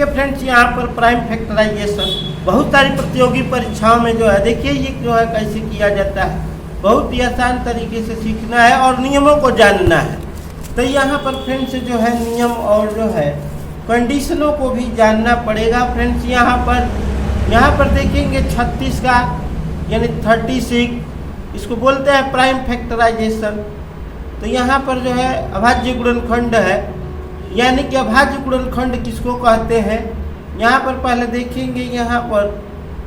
देखिए फ्रेंड्स, यहाँ पर प्राइम फैक्टराइजेशन बहुत सारी प्रतियोगी परीक्षाओं में जो है, देखिए ये जो है कैसे किया जाता है। बहुत ही आसान तरीके से सीखना है और नियमों को जानना है। तो यहाँ पर फ्रेंड्स जो है नियम और जो है कंडीशनों को भी जानना पड़ेगा। फ्रेंड्स यहाँ पर देखेंगे 36 का यानी 36, इसको बोलते हैं प्राइम फैक्टराइजेशन। तो यहाँ पर जो है अभाज्य गुणनखंड है, यानी कि अभाज्य गुणनखंड किसको कहते हैं। यहाँ पर पहले देखेंगे यहाँ पर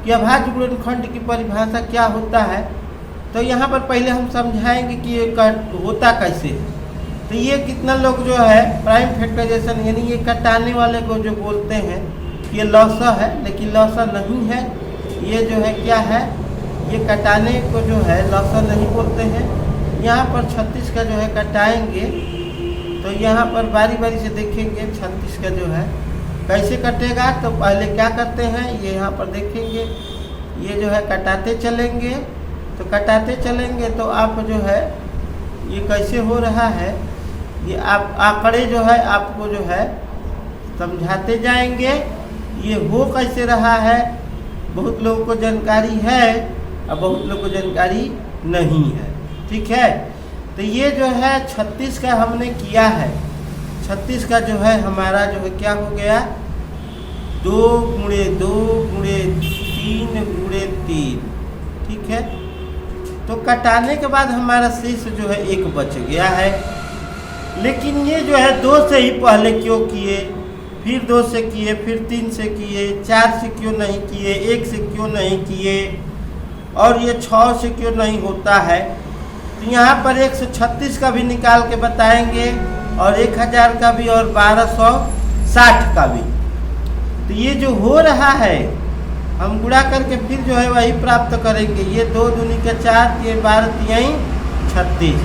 कि अभाज्य गुणनखंड की परिभाषा क्या होता है। तो यहाँ पर पहले हम समझाएंगे कि ये होता कैसे है। तो ये कितना लोग जो है प्राइम फैक्टराइजेशन यानी ये कटाने वाले को जो बोलते हैं ये लौसा है, लेकिन लौसा नहीं है। ये जो है क्या है, ये कटाने को जो है लौसा नहीं बोलते हैं। यहाँ पर 36 का जो है कटाएंगे तो यहाँ पर बारी बारी से देखेंगे 36 का जो है कैसे कटेगा। तो पहले क्या करते हैं, ये यहाँ पर देखेंगे ये जो है कटाते चलेंगे। तो कटाते चलेंगे तो आप जो है ये कैसे हो रहा है, ये आप आंकड़े जो है आपको जो है समझाते जाएंगे ये हो कैसे रहा है। बहुत लोगों को जानकारी है और बहुत लोगों को जानकारी नहीं है, ठीक है। तो ये जो है 36 का हमने किया है। 36 का जो है हमारा जो है क्या हो गया, 2 गुणे 2 गुणे 3 गुणे 3, ठीक है। तो कटाने के बाद हमारा शेष जो है 1 बच गया है। लेकिन ये जो है 2 से ही पहले क्यों किए, फिर 2 से किए, फिर 3 से किए, 4 से क्यों नहीं किए, 1 से क्यों नहीं किए और ये 6 से क्यों नहीं होता है। तो यहाँ पर 136 का भी निकाल के बताएंगे और 1000 का भी और 1260 का भी। तो ये जो हो रहा है हम गुणा करके फिर जो है वही प्राप्त करेंगे। ये 2 दूनी के 4, ये 12 तिहाई 36।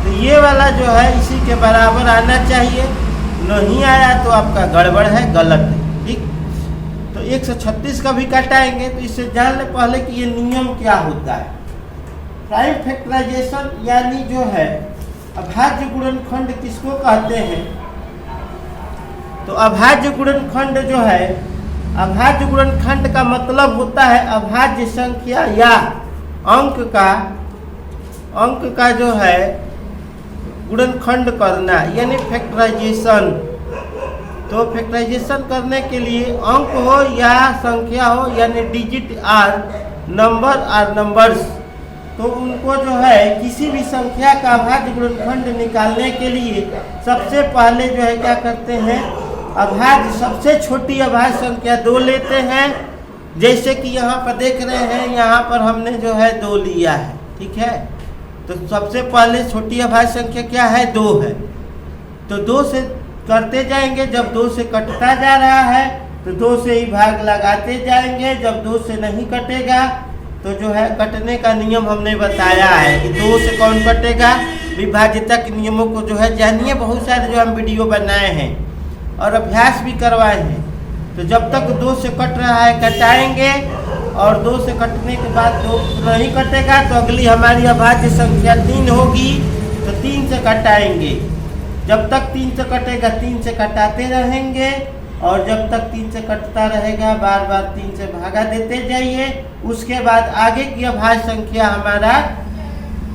तो ये वाला जो है इसी के बराबर आना चाहिए। नहीं आया तो आपका गड़बड़ है, गलत है, ठीक। तो 136 का भी कटाएंगे। तो इससे जान ले पहले कि ये नियम क्या होता है। प्राइम फैक्टराइजेशन यानी जो है अभाज्य गुणनखंड किसको कहते हैं। तो अभाज्य गुणनखंड जो है, अभाज्य गुणनखंड का मतलब होता है अभाज्य संख्या या अंक का जो है गुणनखंड करना यानी फैक्टराइजेशन। तो फैक्टराइजेशन करने के लिए अंक हो या संख्या हो यानी digit or number or numbers, तो उनको जो है किसी भी संख्या का अभाज्य गुणनखंड निकालने के लिए सबसे पहले जो है क्या करते हैं, अभाज्य सबसे छोटी अभाज्य संख्या 2 लेते हैं। जैसे कि यहाँ पर देख रहे हैं, यहाँ पर हमने जो है 2 लिया है, ठीक है। तो सबसे पहले छोटी अभाज्य संख्या क्या है, 2 है। तो 2 से करते जाएंगे, जब 2 से कटता जा रहा है तो 2 से ही भाग लगाते जाएंगे। जब 2 से नहीं कटेगा तो जो है कटने का नियम हमने बताया है कि 2 से कौन कटेगा, विभाज्यता के नियमों को जो है जानिए। बहुत सारे जो हम वीडियो बनाए हैं और अभ्यास भी करवाए हैं। तो जब तक 2 से कट रहा है कटाएंगे और 2 से कटने के बाद 2 नहीं कटेगा तो अगली हमारी अभाज्य संख्या 3 होगी। तो 3 से कटाएंगे, जब तक 3 से कटेगा 3 से कटाते रहेंगे और जब तक 3 से कटता रहेगा बार बार 3 से भागा देते जाइए। उसके बाद आगे की अभाज्य संख्या हमारा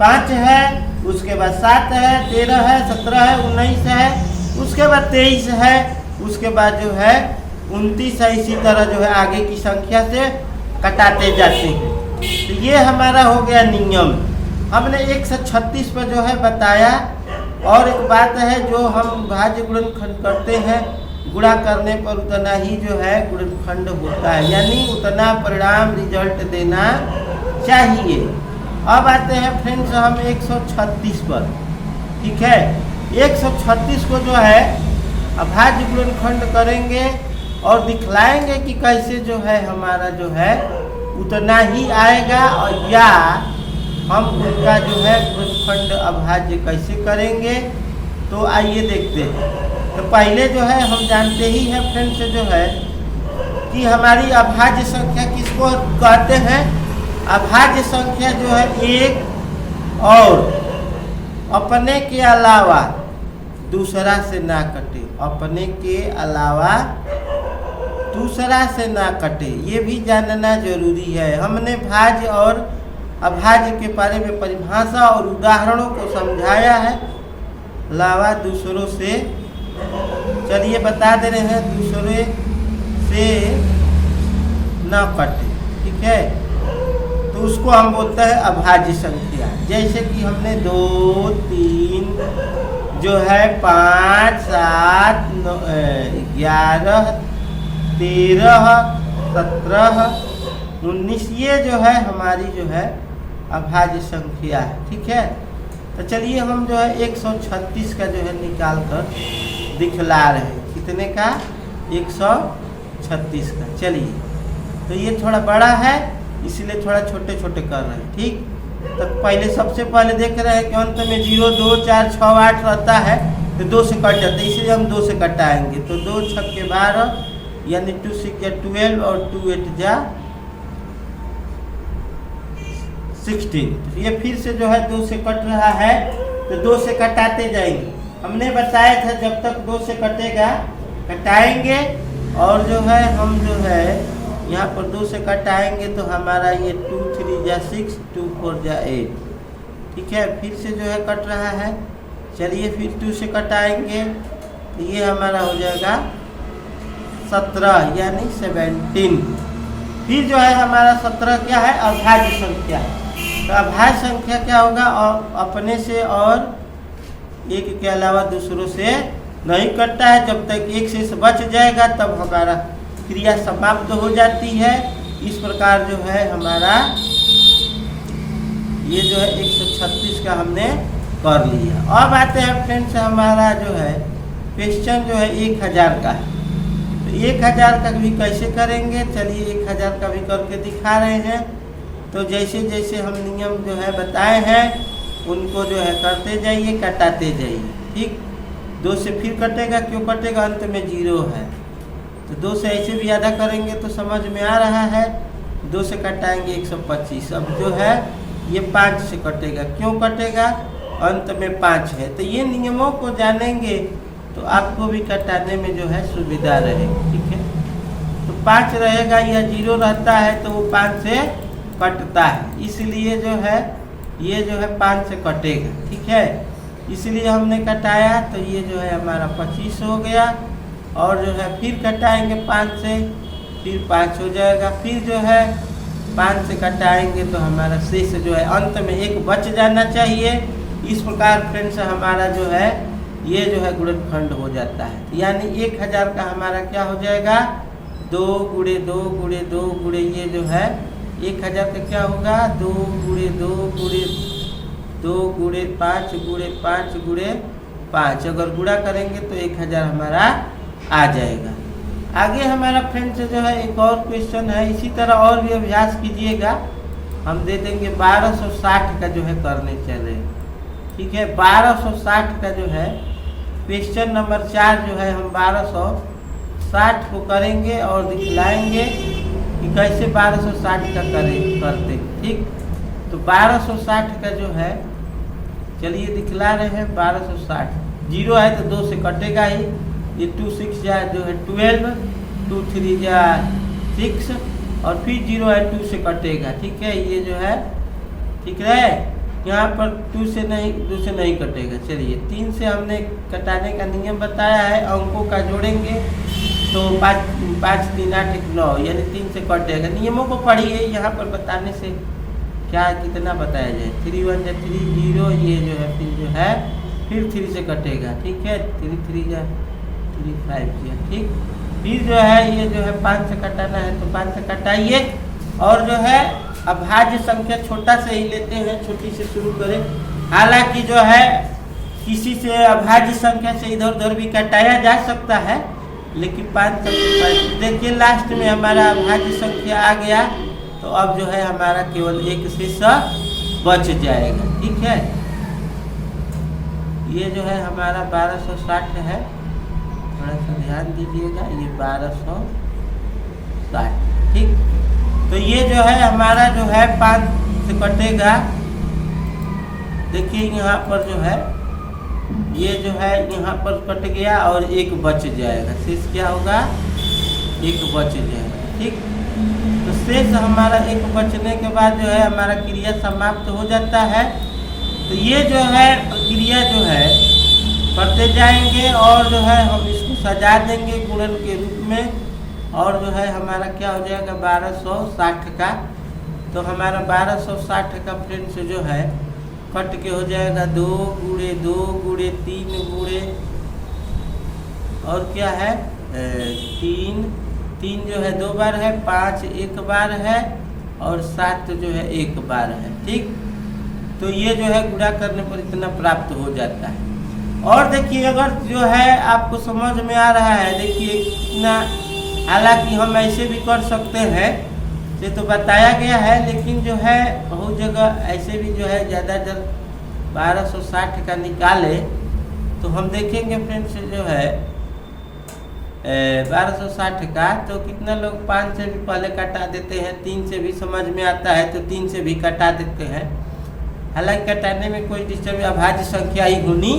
5 है, उसके बाद 7 है, 13 है, 17 है, 19 है, उसके बाद 23 है, उसके बाद जो है 29 है। इसी तरह जो है आगे की संख्या से कटाते जाते हैं। तो ये हमारा हो गया नियम। हमने 136 पर जो है बताया। और एक बात है, जो हम भाज्य गुणनखंड करते हैं गुणा करने पर उतना ही जो है गुणनखंड होता है, यानी उतना परिणाम रिजल्ट देना चाहिए। अब आते हैं फ्रेंड्स हम 136 पर, ठीक है। 136 को जो है अभाज्य गुणनखंड करेंगे और दिखलाएंगे कि कैसे जो है हमारा जो है उतना ही आएगा, और या हम उनका जो है गुणनखंड अभाज्य कैसे करेंगे। तो आइए देखते हैं। तो पहले जो है हम जानते ही हैं फ्रेंड्स जो है कि हमारी अभाज्य संख्या किसको कहते हैं। अभाज्य संख्या जो है 1 और अपने के अलावा दूसरा से ना कटे, अपने के अलावा दूसरा से ना कटे, ये भी जानना जरूरी है। हमने भाज्य और अभाज्य के बारे में परिभाषा और उदाहरणों को समझाया है, अलावा दूसरों से, चलिए बता दे रहे हैं, दूसरे से ना कटे, ठीक है। तो उसको हम बोलते हैं अभाज्य संख्या। जैसे कि हमने 2, 3 जो है 5, 7, 11, 13, 17, 19, ये जो है हमारी जो है अभाज्य संख्या है, ठीक है। तो चलिए हम जो है 136 का जो है निकाल कर दिखला रहे हैं। कितने का? 136 का। चलिए, तो ये थोड़ा बड़ा है इसलिए थोड़ा छोटे छोटे कर रहे हैं, ठीक। तो पहले सबसे पहले देख रहे हैं कि अंत में 0, 2, 4, 6, 8 रहता है, तो 2 से कट जाता है, इसलिए हम 2 से कटाएंगे। तो 2 छक्के 12 यानी 2 6 12 और 2 8 जा 16। ये फिर से जो है 2 से कट रहा है, तो 2 से कटाते जाएंगे। हमने बताया था जब तक 2 से कटेगा कटाएंगे, और जो है हम जो है यहाँ पर 2 से कटाएंगे तो हमारा ये 2 3 जा 6, 2 4 जा 8, ठीक है। फिर से जो है कट रहा है, चलिए फिर 2 से कटाएंगे तो ये हमारा हो जाएगा 17 यानी 17। फिर जो है हमारा 17 क्या है? अभाज्य संख्या। तो अभाज्य संख्या क्या होगा? और अपने से और एक के अलावा दूसरों से नहीं कटता है। जब तक एक से बच जाएगा तब हमारा क्रिया समाप्त हो जाती है। इस प्रकार जो है हमारा ये जो है 136 का हमने कर लिया। अब आते हैं फ्रेंड्स, हमारा जो है क्वेश्चन जो है 1000 का है। तो 1000 का भी कैसे करेंगे? चलिए 1000 का भी करके दिखा रहे हैं। तो जैसे जैसे हम नियम जो है बताए हैं उनको जो है करते जाइए, कटाते जाइए, ठीक। 2 से फिर कटेगा, क्यों कटेगा? अंत में 0 है। तो 2 से ऐसे भी आधा करेंगे तो समझ में आ रहा है। 2 से कटाएंगे 125। अब जो है ये 5 से कटेगा, क्यों कटेगा? अंत में 5 है। तो ये नियमों को जानेंगे तो आपको भी कटाने में जो है सुविधा रहेगी, ठीक है। तो 5 रहेगा या 0 रहता है तो वो 5 से कटता है, इसलिए जो है ये जो है 5 से कटेगा, ठीक है। इसलिए हमने कटाया तो ये जो है हमारा 25 हो गया। और जो है फिर कटाएंगे 5 से, फिर 5 हो जाएगा। फिर जो है 5 से कटाएंगे तो हमारा शेष जो है अंत में 1 बच जाना चाहिए। इस प्रकार फ्रेंड्स हमारा जो है ये जो है गुणनखंड हो जाता है। यानी 1000 का हमारा क्या हो जाएगा? 2 गुणे 2 गुणे 2 गुणे ये जो है 1000 का क्या होगा? 2 गुणे 2 गुणे 2 गुणे 5 गुणे 5 गुणे 5। अगर गुणा करेंगे तो 1000 हमारा आ जाएगा। आगे हमारा फ्रेंड्स जो है एक और क्वेश्चन है, इसी तरह और भी अभ्यास कीजिएगा। हम दे देंगे 1260 का जो है करने चले, ठीक है। 1260 का जो है क्वेश्चन नंबर 4 जो है हम 1260 को करेंगे और दिखलाएंगे कि कैसे 1260 का करते, ठीक। तो 1260 का जो है चलिए दिखला रहे हैं। 1260 0 है तो 2 से कटेगा ही। ये 2 6 जा जो है 12, 2 3 जा 6 और फिर 0 है 2 से कटेगा, ठीक है। ये जो है ठीक है, यहाँ पर 2 से नहीं कटेगा। चलिए 3 से हमने कटाने का नियम बताया है। अंकों का जोड़ेंगे तो 5 3 8 1 9 यानी 3 से कटेगा। नियमों को पढ़िए, यहाँ पर बताने से क्या कितना बताया जाए। 3 1 जा 3 0, ये जो है फिर जो है फिर 3 से कटेगा, ठीक है। 3 3 जा 3 5 जा, ठीक। फिर जो है ये जो है 5 से कटाना है तो 5 से कटाइए। और जो है अभाज्य संख्या छोटा से ही लेते हैं, छोटी से शुरू करें। हालांकि जो है किसी से अभाज्य संख्या से इधर उधर भी कटाया जा सकता है, लेकिन 5 तक देखिए लास्ट में हमारा अभाज्य संख्या आ गया तो अब जो है हमारा केवल 1 शेष बच जाएगा, ठीक है। ये जो है हमारा 1260 है, थोड़ा सा ध्यान दीजिएगा। ये 1260, ठीक। तो ये जो है हमारा जो है 5 से कटेगा। देखिए यहाँ पर जो है ये जो है यहाँ पर कट गया और 1 बच जाएगा। शेष क्या होगा? एक बच जाएगा। ठीक, तो शेष हमारा एक बचने के बाद जो है हमारा क्रिया समाप्त हो जाता है। तो ये जो है प्रक्रिया जो है करते जाएंगे और जो है हम इसको सजा देंगे गुणन के रूप में, और जो है हमारा क्या हो जाएगा 1260 का। तो हमारा 1260 का फ्रेंड्स जो है कट के हो जाएगा 2 गुणे 2 गुणे 3 गुणे और क्या है 3 जो है 2 बार है, 5 1 बार है और 7 जो है 1 बार है। ठीक, तो ये जो है गुणा करने पर इतना प्राप्त हो जाता है। और देखिए अगर जो है आपको समझ में आ रहा है, देखिए कितना, हालांकि हम ऐसे भी कर सकते हैं, ये तो बताया गया है, लेकिन जो है बहुत जगह ऐसे भी जो है ज़्यादातर 1260 का निकाले तो हम देखेंगे फ्रेंड्स जो है 1260 का तो कितना लोग 5 से भी पहले कटा देते हैं, 3 से भी समझ में आता है तो 3 से भी कटा देते हैं। हालांकि कटाने में कोई डिस्टर्ब, अभाज्य संख्या ही होनी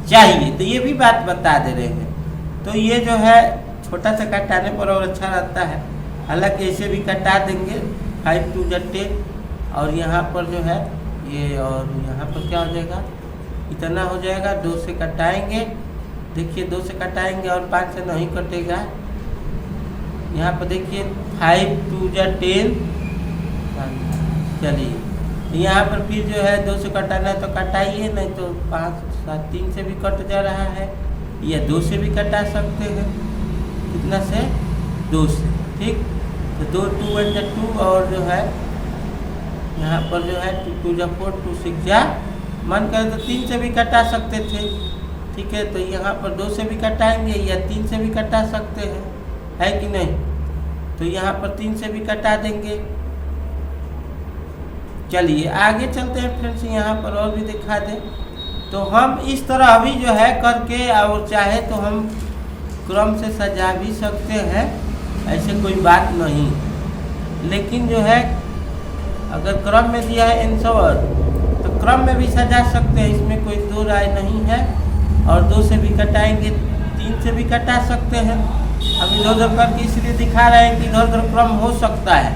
चाहिए, तो ये भी बात बता दे रहे हैं। तो ये जो है छोटा सा कटाने पर और अच्छा रहता है। हालांकि ऐसे भी कटा देंगे 5 2 10 और यहाँ पर जो है ये, और यहाँ पर क्या हो जाएगा इतना हो जाएगा, 2 से कटाएंगे, देखिए 2 से कटाएंगे और 5 से नहीं कटेगा। यहाँ पर देखिए 5 2 10, चलिए यहाँ पर फिर जो है 2 से कटाना है तो कटाइए, नहीं तो 5 7 3 से भी कट जा रहा है, या 2 से भी कटा सकते हैं, कितना से 2 से। ठीक, तो 2 2 1 2 और जो है यहाँ पर जो है 2 2 4 2 6 जा, मन करे तो 3 से भी कटा सकते थे। ठीक है, तो यहाँ पर 2 से भी कटाएंगे या 3 से भी कटा सकते हैं, है कि नहीं। तो यहाँ पर 3 से भी कटा देंगे। चलिए आगे चलते हैं फ्रेंड्स, यहाँ पर और भी दिखा दें। तो हम इस तरह भी जो है करके, और चाहे तो हम क्रम से सजा भी सकते हैं, ऐसे कोई बात नहीं। लेकिन जो है अगर क्रम में दिया है आंसर तो क्रम में भी सजा सकते हैं, इसमें कोई दो राय नहीं है। और 2 से भी कटाएंगे, 3 से भी कटा सकते हैं। अब इधर उधर करके इसलिए दिखा रहे हैं कि इधर उधर क्रम हो सकता है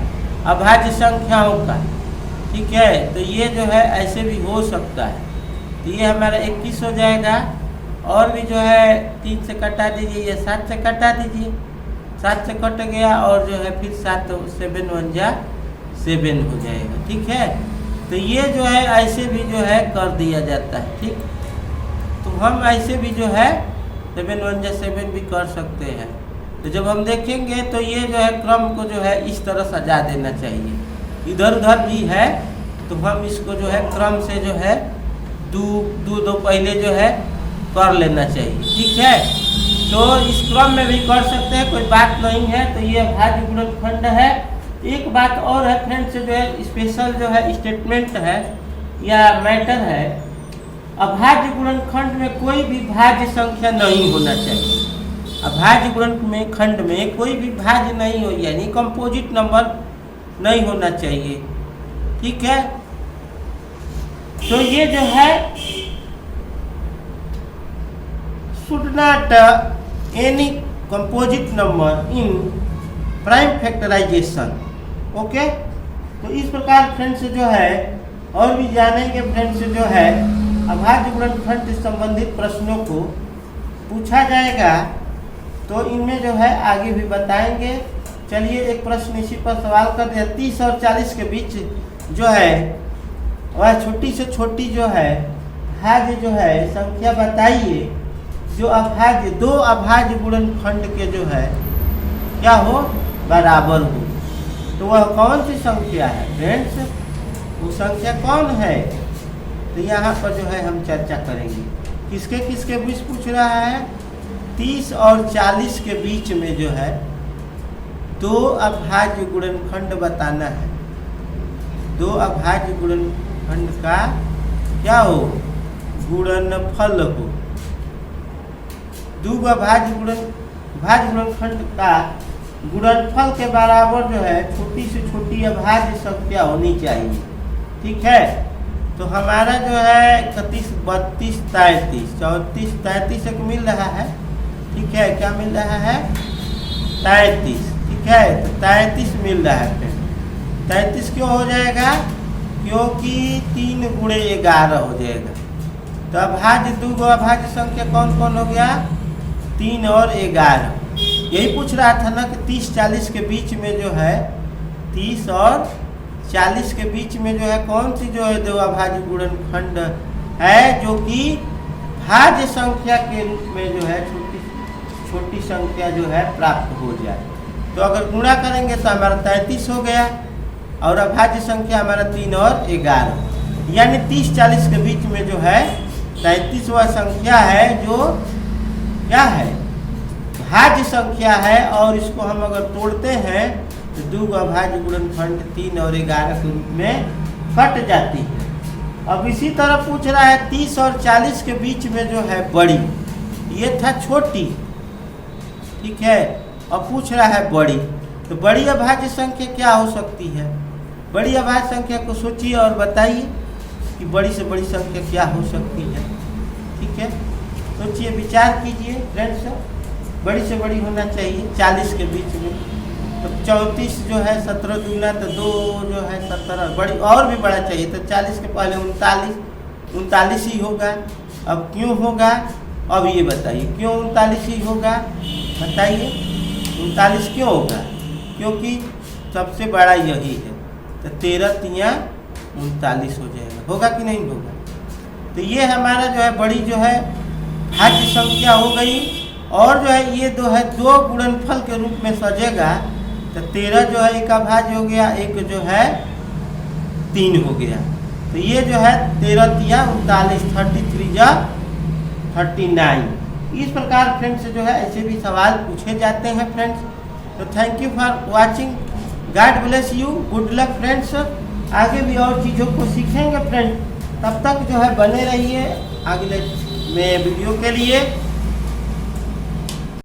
अभाज्य संख्याओं का। ठीक है, तो ये जो है ऐसे भी हो सकता है। तो ये हमारा 21 हो जाएगा। और भी जो है 3 से कटा दीजिए या 7 से कटा दीजिए, 7 से कट गया और जो है फिर 7 7 1 जा 7 हो जाएगा। ठीक है, तो ये जो है ऐसे भी जो है कर दिया जाता है। ठीक, तो हम ऐसे भी जो है 7 1 जा 7 भी कर सकते हैं। तो जब हम देखेंगे तो ये जो है क्रम को जो है इस तरह सजा देना चाहिए। इधर उधर भी है तो हम इसको जो है क्रम से जो है दो पहले जो है कर लेना चाहिए। ठीक है, तो इस क्रम में भी कर सकते हैं, कोई बात नहीं है। तो ये अभाज्य गुणनखंड है। एक बात और है फ्रेंड्स, जो है स्पेशल जो है स्टेटमेंट है या मैटर है, अभाज्य गुणनखंड में कोई भी भाज्य संख्या नहीं होना चाहिए। अभाज्य गुणनखंड में कोई भी भाज्य नहीं हो, यानी कंपोजिट नंबर नहीं होना चाहिए। ठीक है, तो ये जो है should not any composite number in prime factorization। Okay, तो इस प्रकार फ्रेंड्स जो है और भी जानेंगे फ्रेंड्स जो है अभाज्य गुणनखंड से संबंधित प्रश्नों को पूछा जाएगा, तो इनमें जो है आगे भी बताएंगे। चलिए एक प्रश्न इसी पर सवाल कर दिया, 30 और 40 के बीच जो है वह छोटी से छोटी जो है भाज्य जो है संख्या बताइए, जो अभाज्य 2 अभाज्य गुणनखंड के जो है क्या हो बराबर हो। तो वह कौन सी संख्या है फ्रेंड्स, वो संख्या कौन है, तो यहाँ पर जो है हम चर्चा करेंगे। किसके किसके बीच पूछ रहा है, 30 और 40 के बीच में जो है 2 अभाज्य गुणनखंड बताना है। 2 अभाज्य गुणनखंड का क्या हो गुणनफल हो। 2 अभाज्य गुणनखंड का गुणनफल के बराबर जो है छोटी से छोटी अभाज्य संख्या होनी चाहिए। ठीक है, तो हमारा जो है 31 32 33 34 33 एक मिल रहा है। ठीक है, क्या मिल रहा है 33। है, तो 33 मिल रहा है फ्रेंड। 33 क्यों हो जाएगा? क्योंकि 3 गुणे 11 हो जाएगा। तो अभाज्य दो गो अभाज्य संख्या कौन कौन हो गया? 3 और 11। यही पूछ रहा था ना कि 30-40 के बीच में जो है 30 और 40 के बीच में जो है कौन सी जो है दो अभाज्य गुणनखंड है जो कि भाज्य संख्या के रूप में जो है छोटी संख्या जो है प्राप्त हो जाए। तो अगर गुणा करेंगे तो हमारा 33 हो गया और अभाज्य संख्या हमारा 3 और 11, यानी 30-40 के बीच में जो है 33वां संख्या है जो क्या है? भाज्य संख्या है। और इसको हम अगर तोड़ते हैं तो दो अभाज्य गुणनखंड 3 और 11 के रूप में कट जाती है। अब इसी तरह पूछ रहा है 30 और 40 के बीच में जो है बड़ी, ये था छोटी, ठीक है, और पूछ रहा है बड़ी। तो बड़ी अभाज्य संख्या क्या हो सकती है? बड़ी अभाज्य संख्या को सोचिए और बताइए कि बड़ी से बड़ी संख्या क्या हो सकती है। ठीक है, सोचिए, विचार कीजिए फ्रेंड्स। बड़ी से बड़ी होना चाहिए 40 के बीच में। तो 34 जो है 17 दूना तो 2 जो है 17, बड़ी और भी बड़ा चाहिए। तो 40 के पहले 39 ही होगा। अब क्यों होगा? अब ये बताइए क्यों 39 ही होगा? बताइए 39 क्यों होगा? क्योंकि सबसे बड़ा यही है। तो 13 तिया 39 हो जाएगा। होगा कि नहीं होगा? तो ये हमारा जो है बड़ी जो है भाज्य संख्या हो गई। और जो है ये जो है 2 गुणनफल के रूप में सजेगा। तो 13 जो है एक अभाज्य हो गया, एक जो है 3 हो गया। तो ये जो है 13 तिया 39, 33 जा 39। इस प्रकार फ्रेंड्स जो है ऐसे भी सवाल पूछे जाते हैं फ्रेंड्स। तो thank you for watching, God bless you, good luck friends. आगे भी और चीज़ों को सीखेंगे फ्रेंड्स। तब तक जो है बने रहिए अगले में वीडियो के लिए।